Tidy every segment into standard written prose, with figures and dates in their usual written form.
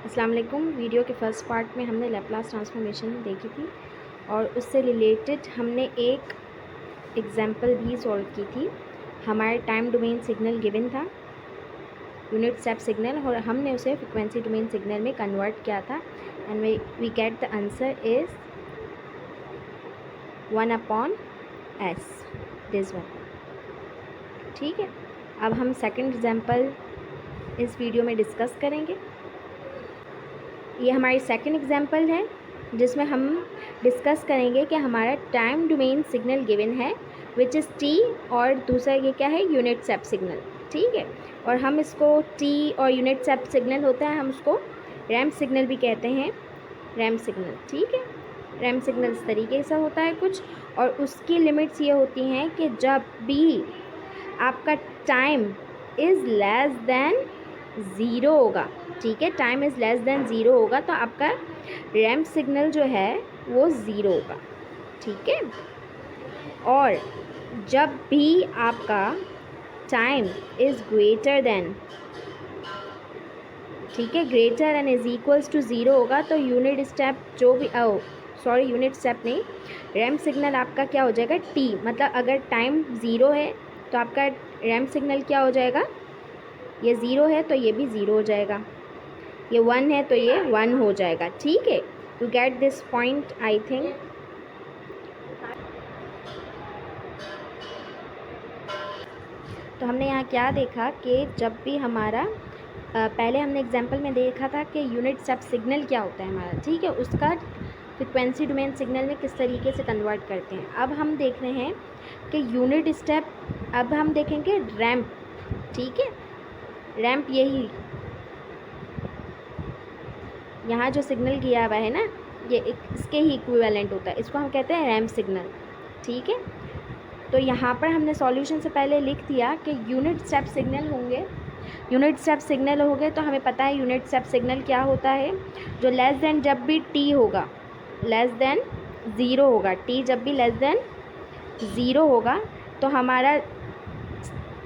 अस्सलाम वालेकुम। वीडियो के फर्स्ट पार्ट में हमने लैप्लास ट्रांसफॉर्मेशन देखी थी और उससे रिलेटेड हमने एक एग्जाम्पल भी सॉल्व की थी। हमारे टाइम डोमेन सिग्नल गिवन था, यूनिट स्टेप सिग्नल, और हमने उसे फ्रिक्वेंसी डोमेन सिग्नल में कन्वर्ट किया था and we get the answer is 1/s this one. ठीक है, अब हम सेकंड एग्जाम्पल इस वीडियो में डिस्कस करेंगे। ये हमारी सेकंड एग्जाम्पल है जिसमें हम डिस्कस करेंगे कि हमारा टाइम डोमेन सिग्नल गिवन है विच इज़ टी, और दूसरा ये क्या है, यूनिट स्टेप सिग्नल। ठीक है, और हम इसको टी और यूनिट स्टेप सिग्नल होता है, हम उसको रैंप सिग्नल भी कहते हैं, रैंप सिग्नल। ठीक है, रैंप सिग्नल इस तरीके से होता है कुछ, और उसकी लिमिट्स ये होती हैं कि जब भी आपका time is less than zero होगा, ठीक है, time is less than zero होगा तो आपका रैंप सिग्नल जो है वो ज़ीरो होगा। ठीक है, और जब भी आपका टाइम इज़ ग्रेटर देन, ठीक है, greater and is equals to zero होगा तो यूनिट स्टेप जो भी यूनिट स्टेप नहीं, रैंप सिग्नल आपका क्या हो जाएगा, टी। मतलब अगर टाइम ज़ीरो है तो आपका रैंप सिग्नल क्या हो जाएगा, ये ज़ीरो है तो ये भी ज़ीरो हो जाएगा, ये वन है तो ये वन हो जाएगा। ठीक है, to get this point I think. तो हमने यहाँ क्या देखा कि जब भी हमारा पहले हमने एग्जांपल में देखा था कि यूनिट स्टेप सिग्नल क्या होता है हमारा, ठीक है, उसका फ्रिक्वेंसी डोमेन सिग्नल में किस तरीके से कन्वर्ट करते हैं। अब हम देख रहे हैं कि यूनिट स्टेप, अब हम देखेंगे रैंप। ठीक है, रैंप यही यहाँ जो सिग्नल किया हुआ है ना, ये इसके ही इक्विवेलेंट होता है, इसको हम कहते हैं रैंप सिग्नल। ठीक है, तो यहाँ पर हमने सॉल्यूशन से पहले लिख दिया कि यूनिट स्टेप सिग्नल होंगे, यूनिट स्टेप सिग्नल हो गए तो हमें पता है यूनिट स्टेप सिग्नल क्या होता है, जो लेस देन जब भी टी होगा, लेस देन ज़ीरो होगा, टी जब भी लेस देन ज़ीरो होगा तो हमारा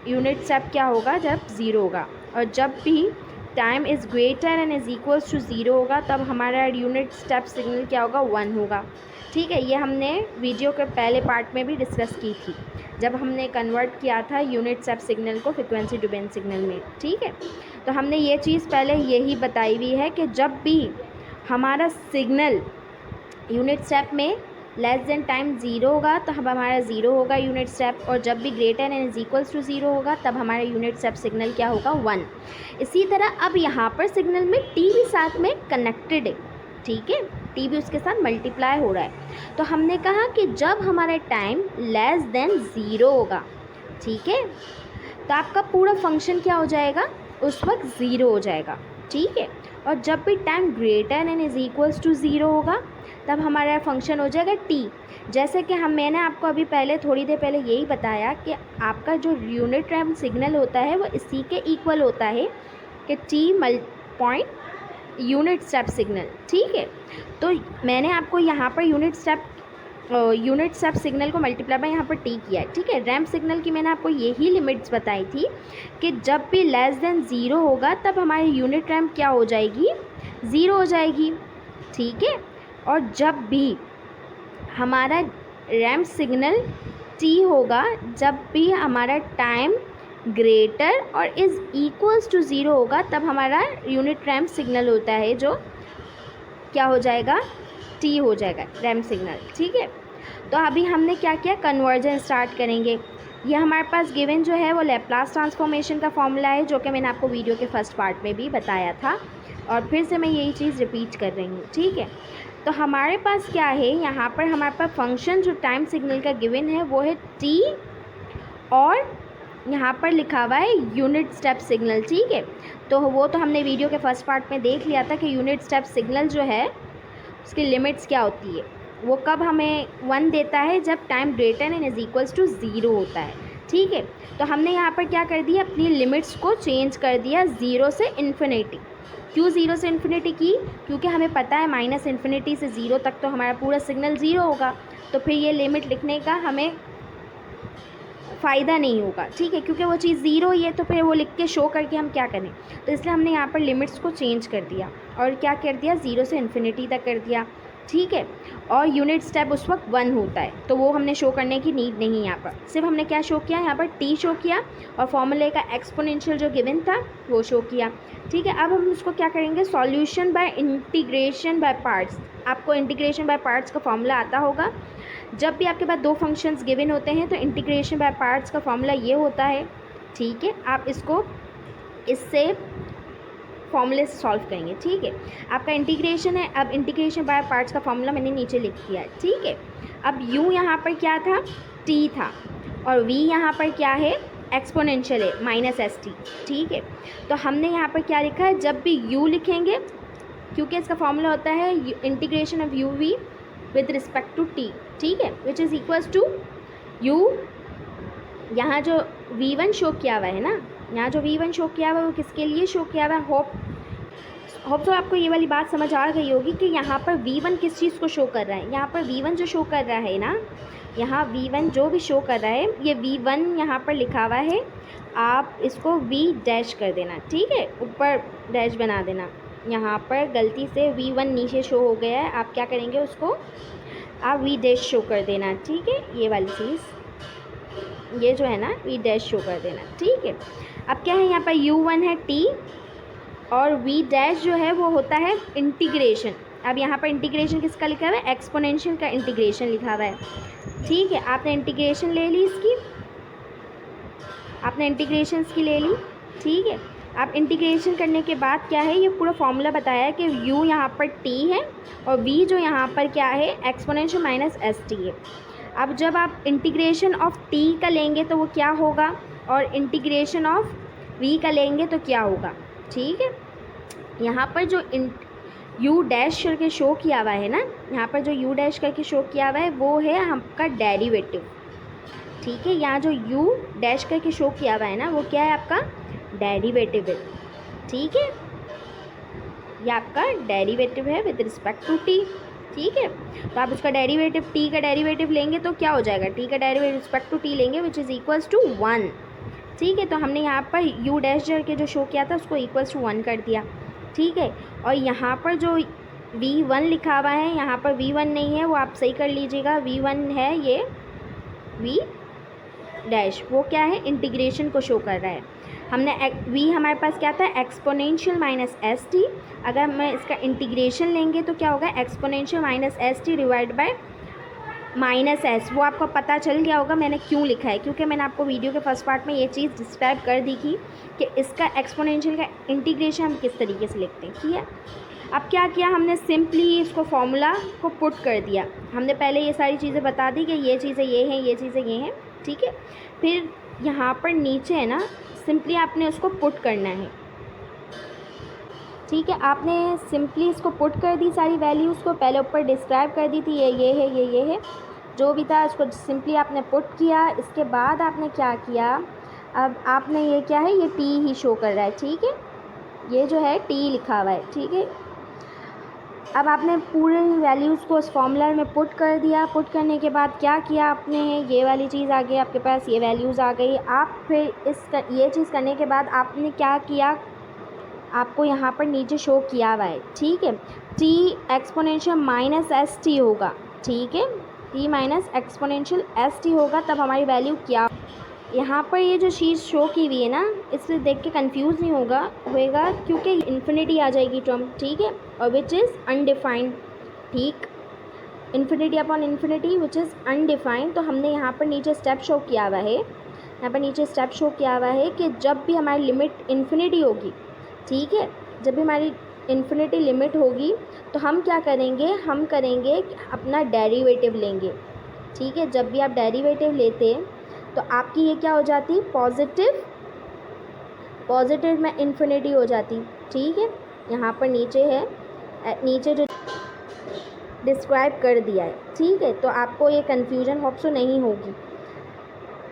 यूनिट स्टेप क्या होगा, जब ज़ीरो होगा, और जब भी time is greater and is equals to zero होगा तब हमारा यूनिट स्टेप सिग्नल क्या होगा, वन होगा। ठीक है, ये हमने वीडियो के पहले पार्ट में भी डिस्कस की थी जब हमने कन्वर्ट किया था यूनिट स्टेप सिग्नल को फ्रिक्वेंसी डोमेन सिग्नल में। ठीक है, तो हमने ये चीज़ पहले यही बताई हुई है कि जब भी हमारा सिग्नल यूनिट स्टेप में लेस देन टाइम ज़ीरो होगा तो अब हमारा ज़ीरो होगा यूनिट स्टेप, और जब भी greater and is equals to zero होगा तब हमारा यूनिट स्टेप सिग्नल क्या होगा, वन। इसी तरह अब यहाँ पर सिग्नल में टी भी साथ में कनेक्टेड है। ठीक है, टी भी उसके साथ मल्टीप्लाई हो रहा है, तो हमने कहा कि जब हमारा टाइम लेस देन ज़ीरो होगा, ठीक है, तो आपका पूरा फंक्शन क्या हो जाएगा, उस वक्त ज़ीरो हो जाएगा। ठीक है, और जब भी time greater and is equals to zero होगा तब हमारा फंक्शन हो जाएगा टी। जैसे कि मैंने आपको अभी पहले थोड़ी देर पहले यही बताया कि आपका जो यूनिट रैंप सिग्नल होता है वो इसी के इक्वल होता है कि T point unit step signal. ठीक है, तो मैंने आपको यहाँ पर यूनिट स्टेप सिग्नल को मल्टीप्लाई बाय यहाँ पर टी किया है। ठीक है, रैंप सिग्नल की मैंने आपको यही लिमिट्स बताई थी कि जब भी लेस देन ज़ीरो होगा तब हमारी यूनिट रैंप क्या हो जाएगी, ज़ीरो हो जाएगी। ठीक है, और जब भी हमारा रैंप सिग्नल टी होगा, जब भी हमारा टाइम ग्रेटर और इज़ इक्वल्स टू ज़ीरो होगा तब हमारा यूनिट रैंप सिग्नल होता है जो क्या हो जाएगा, टी हो जाएगा रैंप सिग्नल। ठीक है, तो अभी हमने क्या किया, कन्वर्जन स्टार्ट करेंगे। ये हमारे पास गिवन जो है वो लैप्लास ट्रांसफॉर्मेशन का फॉर्मूला है जो कि मैंने आपको वीडियो के फर्स्ट पार्ट में भी बताया था, और फिर से मैं यही चीज़ रिपीट कर रही हूँ। ठीक है, तो हमारे पास क्या है, यहाँ पर हमारे पास फंक्शन जो टाइम सिग्नल का गिवन है वो है टी, और यहाँ पर लिखा हुआ है यूनिट स्टेप सिग्नल। ठीक है, तो वो तो हमने वीडियो के फर्स्ट पार्ट में देख लिया था कि यूनिट स्टेप सिग्नल जो है उसकी लिमिट्स क्या होती है, वो कब हमें वन देता है, जब time greater and is equals to zero होता है। ठीक है, तो हमने यहाँ पर क्या कर दिया, अपनी लिमिट्स को चेंज कर दिया ज़ीरो से इन्फिनिटी। क्यों ज़ीरो से इन्फिनिटी की, क्योंकि हमें पता है माइनस इन्फिनिटी से ज़ीरो तक तो हमारा पूरा सिग्नल ज़ीरो होगा, तो फिर ये लिमिट लिखने का हमें फ़ायदा नहीं होगा, ठीक है, क्योंकि वो चीज़ ज़ीरो ही है, तो फिर वो लिख के शो करके हम क्या करें। तो इसलिए हमने यहाँ पर लिमिट्स को चेंज कर दिया और क्या कर दिया, ज़ीरो से इन्फिनिटी तक कर दिया, ठीक है। और यूनिट स्टेप उस वक्त 1 होता है, तो वो हमने शो करने की नीड नहीं यहाँ पर। सिर्फ हमने क्या शो किया, यहाँ पर टी शो किया और फॉर्मूले का एक्सपोनेंशियल जो गिवन था वो शो किया, ठीक है। अब हम उसको क्या करेंगे, solution bye integration by parts. आपको इंटीग्रेशन बाय पार्ट्स का फॉर्मूला आता होगा। जब भी आपके पास दो फंक्शंस गिवन होते हैं तो इंटीग्रेशन बाय पार्ट्स का फॉर्मूला ये होता है, ठीक है। आप इसको इससे फॉर्मूले से सॉल्व करेंगे, ठीक है। आपका इंटीग्रेशन है, अब इंटीग्रेशन बाय पार्ट्स का फॉर्मूला मैंने नीचे लिख दिया है, ठीक है। अब u यहाँ पर क्या था, t था, और v यहाँ पर क्या है, एक्सपोनेंशियल है, -st, ठीक है। तो हमने यहाँ पर क्या लिखा है, जब भी u लिखेंगे, क्योंकि इसका फॉर्मूला होता है integration of u v with respect to t, ठीक है, which is equals to u, यहाँ जो v1 शो किया हुआ है ना, यहाँ जो v1 शो किया हुआ है वो किसके लिए शो किया हुआ है, होप तो आपको ये वाली बात समझ आ गई होगी कि यहाँ पर v1 किस चीज़ को शो कर रहा है। यहाँ पर v1 जो शो कर रहा है ना, यहाँ v1 जो भी शो कर रहा है, ये v1 यहाँ पर लिखा हुआ है, आप इसको v डैश कर देना, ठीक है, ऊपर डैश बना देना। यहाँ पर गलती से v1 नीचे शो हो गया है, आप क्या करेंगे, उसको आप v डैश शो कर देना, ठीक है, ये वाली चीज़, ये जो है ना v डैश शो कर देना, ठीक है। अब क्या है, यहाँ पर u1 है t और v डैश जो है वो होता है इंटीग्रेशन। अब यहाँ पर इंटीग्रेशन किसका लिखा हुआ है, एक्सपोनेंशियल का इंटीग्रेशन लिखा हुआ है, ठीक है। आपने इंटीग्रेशन ले ली इसकी, आपने इंटीग्रेशन की ले ली, ठीक है। आप इंटीग्रेशन करने के बाद क्या है, ये पूरा फॉर्मूला बताया है कि u यहाँ पर t है और v जो यहाँ पर क्या है, एक्सपोनेंशियल -st है। अब जब आप इंटीग्रेशन ऑफ t का लेंगे तो वो क्या होगा, और इंटीग्रेशन ऑफ v का लेंगे तो क्या होगा, ठीक है। यहाँ पर जो u डैश करके शो किया हुआ है ना, यहाँ पर जो u डैश करके शो किया हुआ है वो है आपका डेरिवेटिव, ठीक है। यहाँ जो u डैश करके शो किया हुआ है ना, वो क्या है, आपका डेरिवेटिव है, ठीक है, ये आपका डेरिवेटिव है विद रिस्पेक्ट टू t, ठीक है। तो आप उसका डेरिवेटिव, t का डेरिवेटिव लेंगे तो क्या हो जाएगा, t का डेरिवेटिव रिस्पेक्ट टू t लेंगे विच इज़ इक्वल्स टू 1, ठीक है। तो हमने यहाँ पर u डैश करके जो शो किया था उसको इक्वल्स टू 1 कर दिया, ठीक है। और यहाँ पर जो v1 लिखा हुआ है, यहाँ पर v1 नहीं है, वो आप सही कर लीजिएगा, v1 है ये v डैश, वो क्या है, इंटीग्रेशन को शो कर रहा है। हमने v हमारे पास क्या था, एक्सपोनेंशियल -st, अगर मैं इसका इंटीग्रेशन लेंगे तो क्या होगा, exponential -st divide by -s। वो आपको पता चल गया होगा मैंने क्यों लिखा है, क्योंकि मैंने आपको वीडियो के फर्स्ट पार्ट में ये चीज़ डिस्क्राइब कर दी थी कि इसका एक्सपोनेंशियल का इंटीग्रेशन हम किस तरीके से लिखते हैं, ठीक है। अब क्या किया हमने, सिंपली इसको फॉर्मूला को पुट कर दिया। हमने पहले ये सारी चीज़ें बता दी कि ये चीज़ें ये हैं, ये चीज़ें ये हैं, ठीक है। फिर यहाँ पर नीचे है ना, सिंपली आपने उसको पुट करना है, ठीक है। आपने सिंपली इसको पुट कर दी, सारी वैल्यूज़ को पहले ऊपर डिस्क्राइब कर दी थी, ये है, ये है, जो भी था उसको सिंपली आपने पुट किया। इसके बाद आपने क्या किया, अब आपने ये क्या है, ये t ही शो कर रहा है, ठीक है, ये जो है t लिखा हुआ है, ठीक है। अब आपने पूरे वैल्यूज़ को उस फॉर्मूला में पुट कर दिया। पुट करने के बाद क्या किया आपने, ये वाली चीज़ आ गई आपके पास, ये वैल्यूज़ आ गई। आप फिर ये चीज़ करने के बाद आपने क्या किया, आपको यहाँ पर नीचे शो किया हुआ है, ठीक है, t एक्सपोनेंशियल -st होगा, ठीक है, t माइनस एक्सपोनेंशियल st होगा, तब हमारी वैल्यू क्या, यहाँ पर ये जो चीज़ शो की हुई है ना, इससे देख के कंफ्यूज नहीं होएगा क्योंकि इन्फिनिटी आ जाएगी टर्म, ठीक है, और विच इज़ अनडिफाइंड, ठीक, infinity upon infinity which is undefined. तो हमने यहाँ पर नीचे स्टेप शो किया हुआ है, यहाँ पर नीचे स्टेप शो किया हुआ है कि जब भी हमारी लिमिट इन्फिनिटी होगी, ठीक है, जब भी हमारी इन्फिनिटी लिमिट होगी तो हम क्या करेंगे, हम करेंगे अपना डेरिवेटिव लेंगे, ठीक है। जब भी आप डेरिवेटिव लेते तो आपकी ये क्या हो जाती, पॉजिटिव में इन्फिनिटी हो जाती, ठीक है। यहाँ पर नीचे है, नीचे जो डिस्क्राइब कर दिया है, ठीक है, तो आपको ये कन्फ्यूजन होप सो नहीं होगी।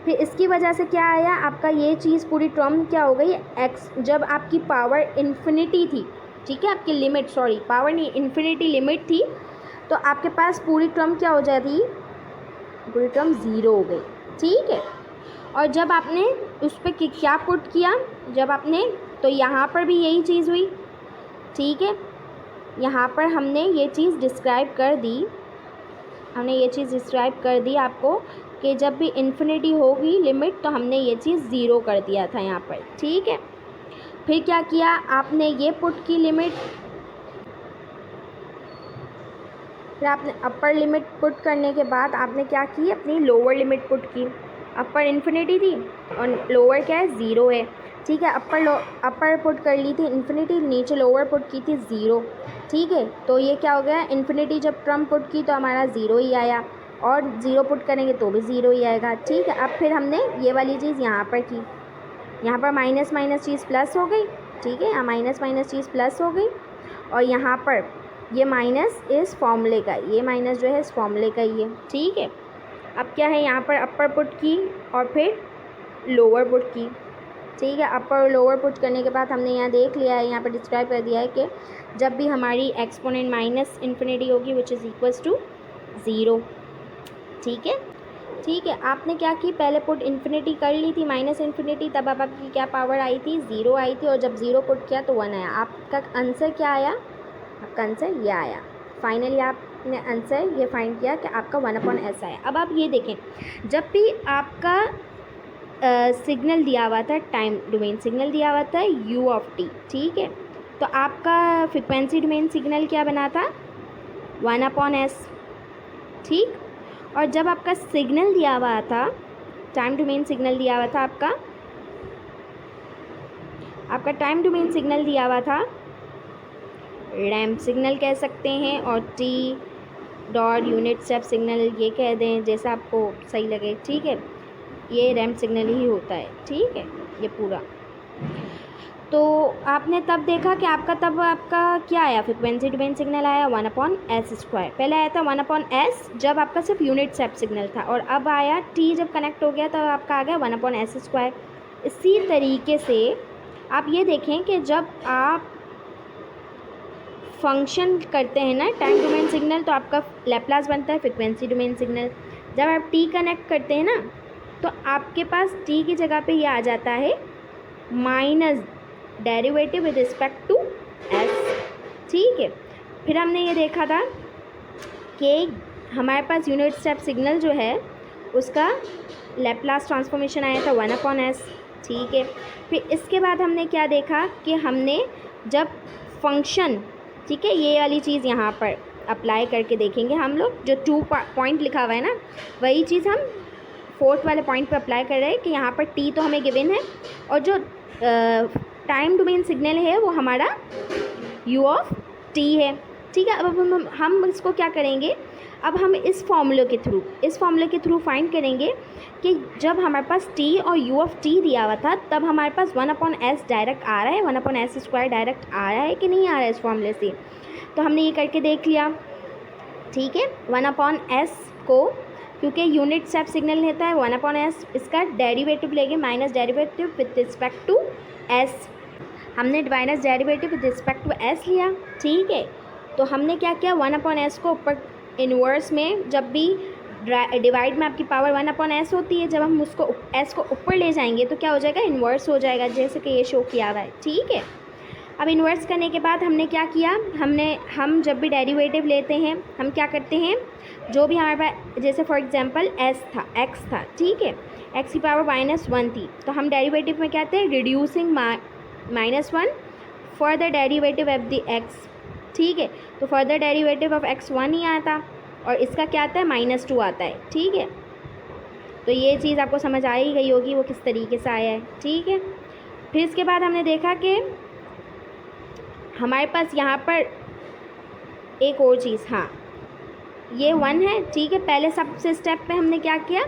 फिर इसकी वजह से क्या आया, आपका ये चीज़ पूरी टर्म क्या हो गई, एक्स, जब आपकी पावर इन्फिनिटी थी, ठीक है, आपकी लिमिट, सॉरी पावर नहीं, इन्फिनिटी लिमिट थी, तो आपके पास पूरी टर्म क्या हो जाती, पूरी टर्म ज़ीरो हो गई, ठीक है। और जब आपने उस पर क्या पुट किया, जब आपने, तो यहाँ पर भी यही चीज़ हुई, ठीक है। यहाँ पर हमने ये चीज़ डिस्क्राइब कर दी, हमने ये चीज़ डिस्क्राइब कर दी आपको कि जब भी इन्फिनिटी होगी लिमिट तो हमने ये चीज़ ज़ीरो कर दिया था यहाँ पर, ठीक है। फिर क्या किया आपने, ये पुट की लिमिट, फिर आपने अपर लिमिट पुट करने के बाद आपने क्या की, अपनी लोअर लिमिट पुट की। अपर इन्फिनिटी थी और लोअर क्या है, ज़ीरो है, ठीक है। अपर पुट कर ली थी इन्फिनिटी, नीचे लोअर पुट की थी ज़ीरो, ठीक है। तो ये क्या हो गया, इन्फिनिटी जब टर्म पुट की तो हमारा ज़ीरो ही आया, और ज़ीरो पुट करेंगे तो भी ज़ीरो ही आएगा, ठीक है। अब फिर हमने ये वाली चीज़ यहाँ पर की, यहाँ पर माइनस माइनस चीज़ प्लस हो गई, ठीक है। यहाँ माइनस माइनस चीज़ प्लस हो गई, और यहाँ पर ये माइनस इस फॉर्मूले का, ये माइनस जो है इस फॉर्मूले का ही है, ठीक है। अब क्या है, यहाँ पर अपर पुट की और फिर लोअर पुट की, ठीक है। अपर और लोअर पुट करने के बाद हमने यहाँ देख लिया है, यहाँ पर डिस्क्राइब कर दिया है कि जब भी हमारी एक्सपोनेंट माइनस इन्फिनिटी होगी which is equals to zero, ठीक है। ठीक है, आपने क्या की, पहले पुट इन्फिनिटी कर ली थी माइनस इन्फिनिटी, तब अब आपकी क्या पावर आई थी, ज़ीरो आई थी, और जब ज़ीरो पुट किया तो वन आया। आपका आंसर क्या आया, आपका आंसर ये आया। फाइनली आपने आंसर ये फाइंड किया कि आपका 1/s आया। अब आप ये देखें, जब भी आपका सिग्नल दिया हुआ था, टाइम डोमेन सिग्नल दिया हुआ था u(t), ठीक है। तो आपका फ्रिक्वेंसी डोमेन सिग्नल क्या बना था, 1/s, ठीक। और जब आपका सिग्नल दिया हुआ था, टाइम डोमेन सिग्नल दिया हुआ था, आपका टाइम डोमेन सिग्नल दिया हुआ था, रैम्प सिग्नल कह सकते हैं, और T dot unit step signal ये कह दें, जैसा आपको सही लगे, ठीक है। ये रैम्प सिग्नल ही होता है, ठीक है, ये पूरा। तो आपने तब देखा कि आपका क्या आया, फ्रिक्वेंसी डोमेन सिग्नल आया 1/s²। पहले आया था 1/s जब आपका सिर्फ यूनिट स्टेप सिग्नल था, और अब आया टी जब कनेक्ट हो गया तब आपका आ गया 1/s²। इसी तरीके से आप ये देखें कि जब आप फंक्शन करते हैं ना टाइम डोमेन सिग्नल, तो आपका लैप्लास बनता है फ्रिक्वेंसी डोमेन सिग्नल। जब आप टी कनेक्ट करते हैं ना, तो आपके पास टी की जगह पे ये आ जाता है minus derivative with respect to s, ठीक है। फिर हमने ये देखा था कि हमारे पास यूनिट स्टेप सिग्नल जो है उसका लैप्लास ट्रांसफॉर्मेशन आया था 1/s, ठीक है। फिर इसके बाद हमने क्या देखा कि हमने जब फंक्शन, ठीक है, ये वाली चीज़ यहाँ पर अप्लाई करके देखेंगे हम लोग, जो 2 पॉइंट लिखा हुआ है ना, वही चीज़ हम 4th वाले पॉइंट पे अप्लाई कर रहे हैं कि यहाँ पर टी तो हमें गिवन है, और जो टाइम डोमेन सिग्नल है वो हमारा u(t) है, ठीक है। अब हम इसको क्या करेंगे, अब हम इस फॉर्मूले के थ्रू फाइंड करेंगे कि जब हमारे पास t और u(t) दिया हुआ था, तब हमारे पास 1/s डायरेक्ट आ रहा है, 1/s² डायरेक्ट आ रहा है कि नहीं आ रहा है इस फॉर्मूले से। तो हमने ये करके देख लिया, ठीक है। 1/s को, क्योंकि यूनिट स्टेप सिग्नल लेता है 1/s, इसका डेरिवेटिव लेंगे, minus derivative with respect to s। हमने minus derivative with respect to s लिया, ठीक है। तो हमने क्या किया, 1/s को ऊपर इन्वर्स में, जब भी डिवाइड में आपकी पावर 1/s होती है, जब हम उसको s को ऊपर ले जाएंगे तो क्या हो जाएगा, इन्वर्स हो जाएगा, जैसे कि ये शो किया हुआ है, ठीक है। अब इन्वर्स करने के बाद हमने क्या किया, हम जब भी डेरिवेटिव लेते हैं हम क्या करते हैं, जो भी हमारे पास, जैसे फॉर एग्जांपल x था, ठीक है, x की पावर -1 थी, तो हम डेरिवेटिव में क्या कहते हैं, reducing -1 further derivative of the x, ठीक है। तो फर्दर डेरिवेटिव ऑफ x 1 ही आता, और इसका क्या आता है, -2 आता है, ठीक है। तो ये चीज़ आपको समझ आ ही गई होगी वो किस तरीके से आया है, ठीक है। फिर इसके बाद हमने देखा कि हमारे पास यहाँ पर एक और चीज़, हाँ, ये 1 है, ठीक है। पहले सबसे स्टेप पे हमने क्या किया,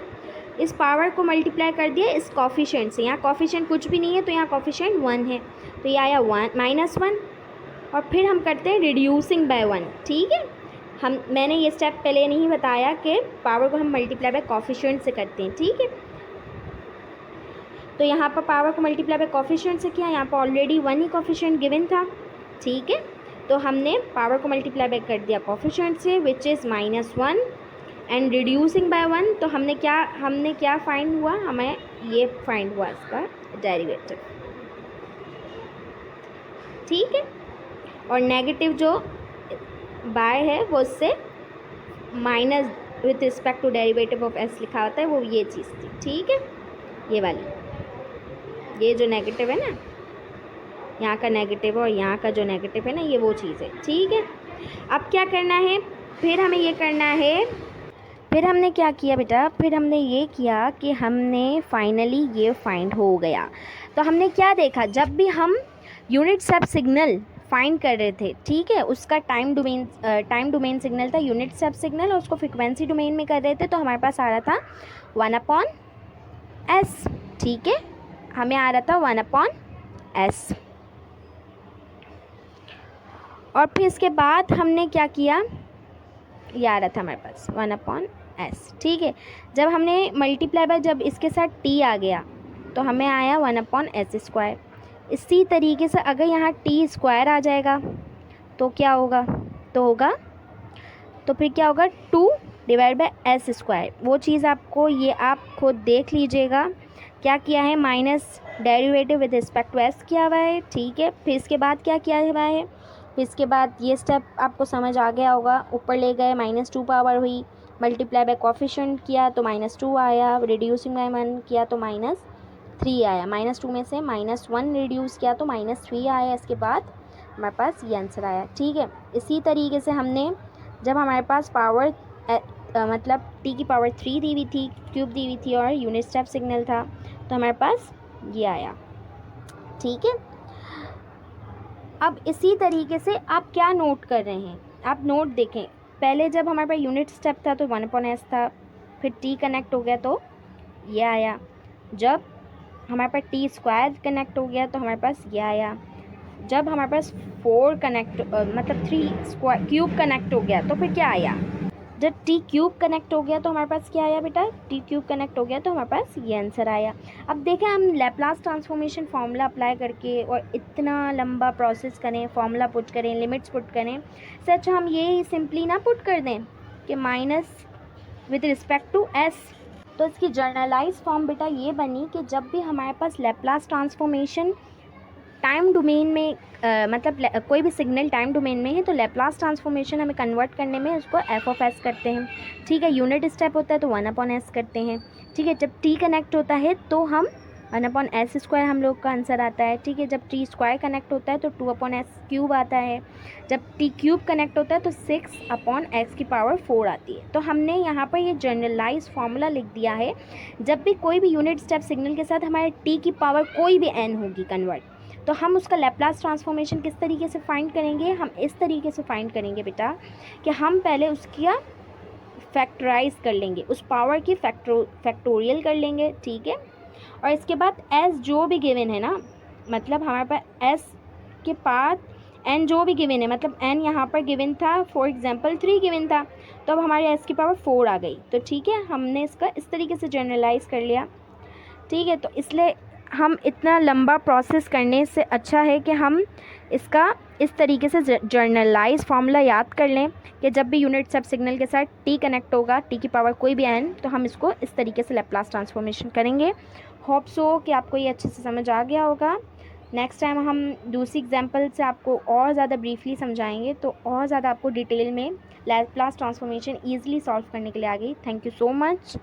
इस पावर को मल्टीप्लाई कर दिया इस कॉफिशेंट से। यहाँ कॉफिशेंट कुछ भी नहीं है, तो यहाँ कॉफिशेंट 1 है, तो ये आया -1। और फिर हम करते हैं रिड्यूसिंग बाय 1, ठीक है। मैंने ये स्टेप पहले नहीं बताया कि पावर को हम मल्टीप्लाई बाय कॉफिशेंट से करते हैं, ठीक है। तो यहाँ पर पावर को मल्टीप्लाई बाय कॉफिशेंट से किया, यहाँ पर ऑलरेडी 1 ही कॉफिशेंट गिवन था, ठीक है। तो हमने पावर को मल्टीप्लाई बाय कर दिया कॉफिशेंट से, which is -1, and reducing by 1, तो हमने क्या फाइंड हुआ, हमें ये फाइंड हुआ इसका डेरिवेटिव, ठीक है। और नेगेटिव जो बाय है वो उससे minus with respect to derivative of s लिखा होता है, वो ये चीज़ थी, ठीक है। ये वाली, ये जो नेगेटिव है ना, यहाँ का नेगेटिव और यहाँ का जो नेगेटिव है ना, ये वो चीज़ है, ठीक है। अब क्या करना है, फिर हमें ये करना है, फिर हमने क्या किया बेटा, फिर हमने ये किया कि हमने फाइनली ये फाइंड हो गया। तो हमने क्या देखा, जब भी हम यूनिट स्टेप सिग्नल फाइंड कर रहे थे, ठीक है, उसका टाइम डोमेन सिग्नल था यूनिट स्टेप सिग्नल, और उसको फ्रिक्वेंसी डोमेन में कर रहे थे, तो हमारे पास आ रहा था 1/s, ठीक है, हमें आ रहा था 1/s। और फिर इसके बाद हमने क्या किया, ये आ रहा था हमारे पास 1/s, ठीक है। जब हमने मल्टीप्लाई बाय, जब इसके साथ t आ गया तो हमें आया 1/s²। इसी तरीके से अगर यहाँ t² आ जाएगा तो क्या होगा, तो फिर क्या होगा 2/s²। वो चीज़ आपको, ये आप खुद देख लीजिएगा, क्या किया है, minus derivative with respect to s किया हुआ है, ठीक है। फिर इसके बाद क्या किया हुआ है, फिर इसके बाद ये स्टेप आपको समझ आ गया होगा, ऊपर ले गए -2 पावर हुई, मल्टीप्लाई बाय कोफिशिएंट किया तो -2 आया, रिड्यूसिंग बाय 1 किया तो -3 आया, -2 में से -1 रिड्यूस किया तो -3 आया, इसके बाद हमारे पास ये आंसर आया, ठीक है। इसी तरीके से हमने, जब हमारे पास पावर मतलब t की पावर 3 दी हुई थी, क्यूब दी हुई थी और यूनिट स्टेप सिग्नल था, तो हमारे पास ये आया, ठीक है। अब इसी तरीके से आप क्या नोट कर रहे हैं, आप नोट देखें, पहले जब हमारे पास यूनिट स्टेप था तो 1/s था, फिर t कनेक्ट हो गया तो ये आया, जब हमारे पास t² कनेक्ट हो गया तो हमारे पास ये आया, जब हमारे पास 4 कनेक्ट मतलब 3 क्यूब कनेक्ट हो गया तो फिर क्या आया, जब t क्यूब कनेक्ट हो गया तो हमारे पास क्या आया बेटा, t क्यूब कनेक्ट हो गया तो हमारे पास ये आंसर आया। अब देखें, हम लैप्लास ट्रांसफॉर्मेशन फार्मूला अप्लाई करके और इतना लंबा प्रोसेस करें, फार्मूला पुट करें, लिमिट्स पुट करें, से अच्छा हम ये सिंपली ना पुट कर दें कि minus with respect to s। तो इसकी जर्नलाइज फॉर्म बेटा ये बनी कि जब भी हमारे पास लैप्लास ट्रांसफॉर्मेशन टाइम डोमेन में मतलब कोई भी सिग्नल टाइम डोमेन में है तो लैप्लास ट्रांसफॉर्मेशन हमें कन्वर्ट करने में उसको f(s) करते हैं, ठीक है। यूनिट स्टेप होता है तो 1/s करते हैं, ठीक है। जब t कनेक्ट होता है तो हम 1/s² हम लोग का आंसर आता है, ठीक है। जब t² कनेक्ट होता है तो 2/s³ आता है, जब t क्यूब कनेक्ट होता है तो 6/x⁴ आती है। तो हमने यहाँ पर ये जनरलाइज फार्मूला लिख दिया है, जब भी कोई भी यूनिट स्टेप सिग्नल के साथ हमारे t की पावर कोई भी n होगी कन्वर्ट, तो हम उसका लैप्लास ट्रांसफॉर्मेशन किस तरीके से फाइंड करेंगे, हम इस तरीके से फाइंड करेंगे बेटा कि हम पहले उसका फैक्टराइज कर लेंगे, उस पावर की फैक्टोरियल कर लेंगे, ठीक है। और इसके बाद s जो भी गिवन है ना, मतलब हमारे पास s के बाद n जो भी गिवन है, मतलब n यहाँ पर गिवन था, फॉर एग्जांपल 3 गिवन था, तो अब हमारे s की पावर 4 आ गई, तो ठीक है, हमने इसका इस तरीके से जनरलाइज कर लिया, ठीक है। तो इसलिए हम इतना लंबा प्रोसेस करने से अच्छा है कि हम इसका इस तरीके से जर्नलाइज फार्मूला याद कर लें कि जब भी यूनिट स्टेप सिग्नल के साथ t कनेक्ट होगा, t की पावर कोई भी n, तो हम इसको इस तरीके से लैप्लास ट्रांसफॉर्मेशन करेंगे। होप सो कि आपको ये अच्छे से समझ आ गया होगा। नेक्स्ट टाइम हम दूसरी एग्जांपल से आपको और ज़्यादा ब्रीफली समझाएंगे, तो और ज़्यादा आपको डिटेल में लैप्लास ट्रांसफॉर्मेशन ईजिली सॉल्व करने के लिए आ गई। Thank you so much.